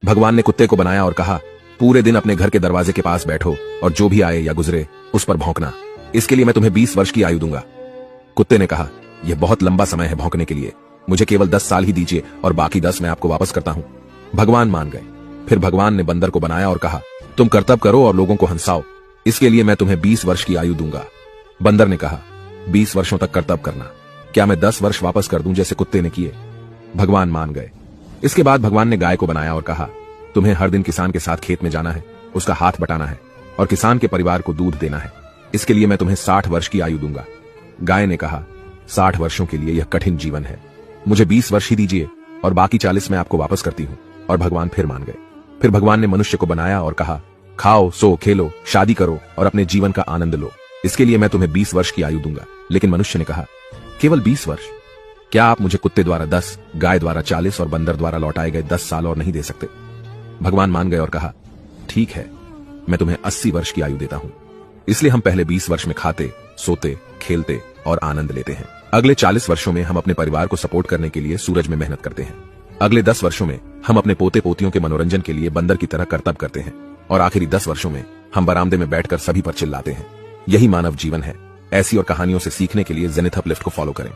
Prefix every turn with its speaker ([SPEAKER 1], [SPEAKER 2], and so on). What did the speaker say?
[SPEAKER 1] भगवान ने कुत्ते को बनाया और कहा, पूरे दिन अपने घर के दरवाजे के पास बैठो और जो भी आए या गुजरे उस पर भौंकना। इसके लिए मैं तुम्हें 20 वर्ष की आयु दूंगा। कुत्ते ने कहा, यह बहुत लंबा समय है भौंकने के लिए, मुझे केवल 10 साल ही दीजिए और बाकी 10 मैं आपको वापस करता हूं। भगवान मान गए। फिर भगवान ने बंदर को बनाया और कहा, तुम कर्तव्य करो और लोगों को हंसाओ, इसके लिए मैं तुम्हें 20 वर्ष की आयु दूंगा। बंदर ने कहा, 20 वर्षों तक कर्तव्य करना, क्या मैं 10 वर्ष वापस कर दूं जैसे कुत्ते ने किए? भगवान मान गए। इसके बाद भगवान ने गाय को बनाया और कहा, तुम्हें हर दिन किसान के साथ खेत में जाना है, उसका हाथ बटाना है और किसान के परिवार को दूध देना है, इसके लिए मैं तुम्हें 60 वर्ष की आयु दूंगा। गाय ने कहा, 60 वर्षों के लिए यह कठिन जीवन है, मुझे 20 वर्ष ही दीजिए और बाकी 40 मैं आपको वापस करती हूं। और भगवान फिर मान गए। फिर भगवान ने मनुष्य को बनाया और कहा, खाओ, सो, खेलो, शादी करो और अपने जीवन का आनंद लो, इसके लिए मैं तुम्हें 20 वर्ष की आयु दूंगा। लेकिन मनुष्य ने कहा, केवल 20 वर्ष? क्या आप मुझे कुत्ते द्वारा 10, गाय द्वारा 40 और बंदर द्वारा लौटाए गए 10 साल और नहीं दे सकते? भगवान मान गए और कहा, ठीक है, मैं तुम्हें 80 वर्ष की आयु देता हूं। इसलिए हम पहले 20 वर्ष में खाते, सोते, खेलते और आनंद लेते हैं। अगले 40 वर्षों में हम अपने परिवार को सपोर्ट करने के लिए सूरज में मेहनत करते हैं। अगले 10 वर्षों में हम अपने पोते पोतियों के मनोरंजन के लिए बंदर की तरह कर्तव्य करते हैं और आखिरी 10 वर्षों में हम बरामदे में बैठकर सभी पर चिल्लाते हैं। यही मानव जीवन है। ऐसी और कहानियों से सीखने के लिए जेनिथ अपलिफ्ट को फॉलो करें।